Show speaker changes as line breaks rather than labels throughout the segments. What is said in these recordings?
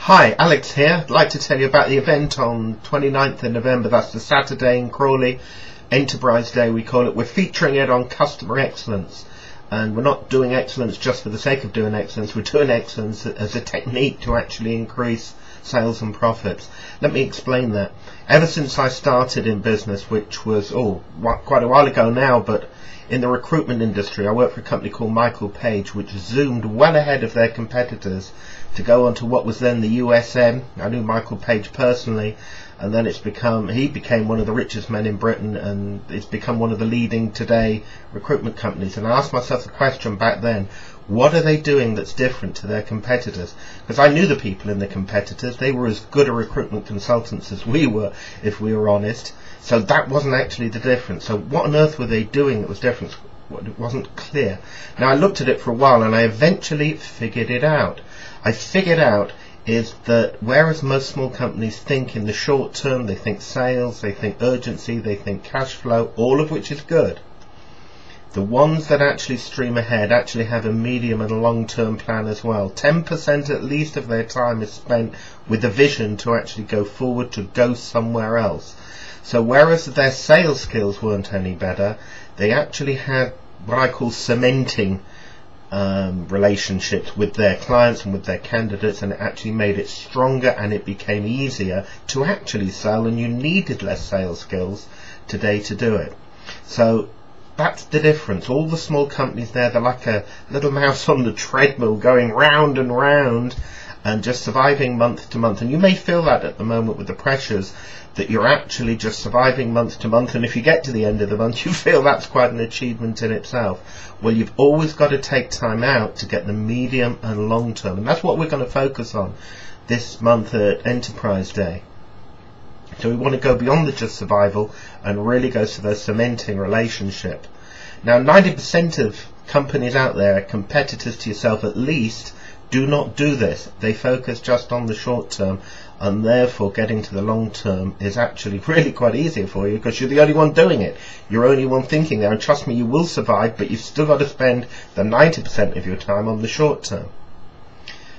Hi, Alex here. I'd like to tell you about the event on 29th of November. That's the Saturday in Crawley, Enterprise Day we call it. We're featuring it on customer excellence. And we're not doing excellence just for the sake of doing excellence. We're doing excellence as a technique to actually increase sales and profits. Let me explain that. Ever since I started in business, which was quite a while ago now, but in the recruitment industry, I worked for a company called Michael Page, which zoomed well ahead of their competitors to go on to what was then the USM. I knew Michael Page personally, and then he became one of the richest men in Britain, and it's become one of the leading today recruitment companies. And I asked myself the question back then, what are they doing that's different to their competitors? Because I knew the people in the competitors. They were as good a recruitment consultants as we were, if we were honest. So that wasn't actually the difference. So what on earth were they doing that was different? It wasn't clear. Now I looked at it for a while and I eventually figured it out. I figured out is that whereas most small companies think in the short term, they think sales, they think urgency, they think cash flow, all of which is good. The ones that actually stream ahead actually have a medium and a long-term plan as well. 10% at least of their time is spent with a vision to actually go forward, to go somewhere else. So whereas their sales skills weren't any better, they actually had what I call cementing relationships with their clients and with their candidates, and it actually made it stronger and it became easier to actually sell, and you needed less sales skills today to do it. So that's the difference. All the small companies there, they're like a little mouse on the treadmill going round and round and just surviving month to month. And you may feel that at the moment with the pressures, that you're actually just surviving month to month, and if you get to the end of the month you feel that's quite an achievement in itself. Well, you've always got to take time out to get the medium and long term, and that's what we're going to focus on this month at Enterprise Day. So we want to go beyond the just survival and really go to the cementing relationship. Now 90% of companies out there, competitors to yourself at least, do not do this. They focus just on the short term, and therefore getting to the long term is actually really quite easier for you because you're the only one doing it. You're the only one thinking there, and trust me, you will survive, but you've still got to spend the 90% of your time on the short term.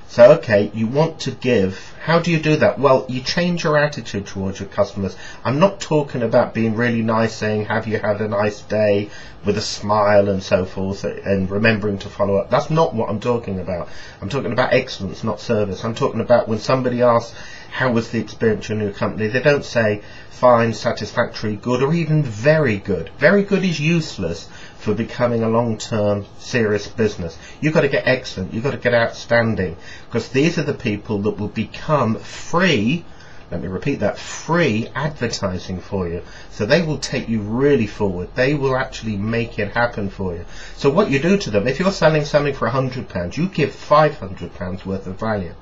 So okay, you want to give. How do you do that? Well, you change your attitude towards your customers. I'm not talking about being really nice, saying have you had a nice day with a smile and so forth, and remembering to follow up. That's not what I'm talking about. I'm talking about excellence, not service. I'm talking about when somebody asks how was the experience in your company, they don't say fine, satisfactory, good, or even very good. Very good is useless for becoming a long-term serious business. You've got to get excellent, you've got to get outstanding, because these are the people that will become free, let me repeat that, free advertising for you. So they will take you really forward. They will actually make it happen for you. So what you do to them, if you're selling something for £100, you give £500 worth of value.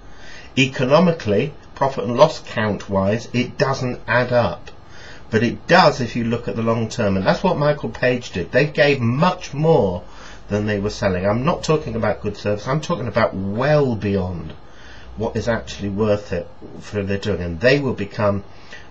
Economically, profit and loss count wise, it doesn't add up. But it does if you look at the long term, and that's what Michael Page did. They gave much more than they were selling. I'm not talking about good service, I'm talking about well beyond what is actually worth it for their doing, and they will become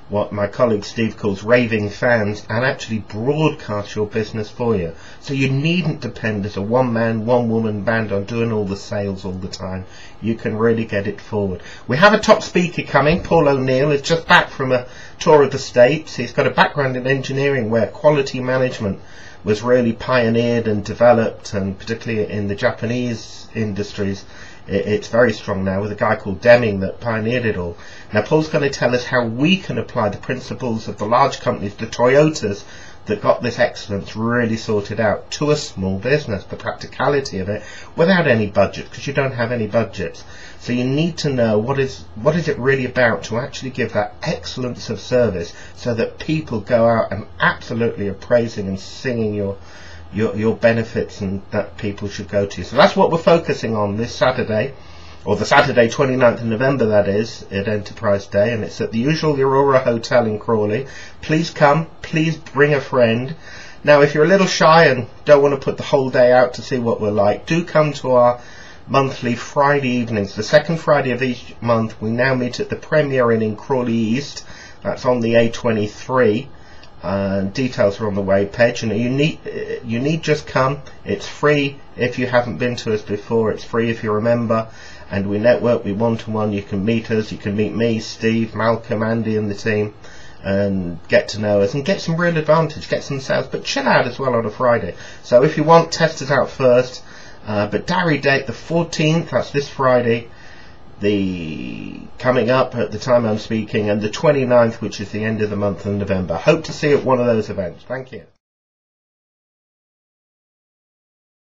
what my colleague Steve calls raving fans and actually broadcast your business for you. So you needn't depend as a one-man, one-woman band on doing all the sales all the time. You can really get it forward. We have a top speaker coming. Paul O'Neill is just back from a tour of the States. He's got a background in engineering where quality management was really pioneered and developed, and particularly in the Japanese industries it's very strong now, with a guy called Deming that pioneered it all. Now Paul's going to tell us how we can apply the principles of the large companies, the Toyotas, that got this excellence really sorted out, to a small business, the practicality of it, without any budget, because you don't have any budgets. So you need to know what is it really about to actually give that excellence of service, so that people go out and absolutely are praising and singing your benefits, and that people should go to. So that's what we're focusing on this Saturday, or the Saturday 29th of November that is, at Enterprise Day, and it's at the usual Aurora Hotel in Crawley. Please come, please bring a friend. Now if you're a little shy and don't want to put the whole day out to see what we're like, do come to our monthly Friday evenings. The second Friday of each month we now meet at the Premier Inn in Crawley East. That's on the A23. Details are on the web page, and you need just come. It's free if you haven't been to us before. It's free if you're a member, and we network, we one-to-one. You can meet us, you can meet me, Steve, Malcolm, Andy and the team, and get to know us and get some real advantage, get some sales, but chill out as well on a Friday. So if you want, test us out first, but diary date the 14th, that's this Friday, the coming up at the time I'm speaking, and the 29th, which is the end of the month of November. Hope to see you at one of those events. Thank you.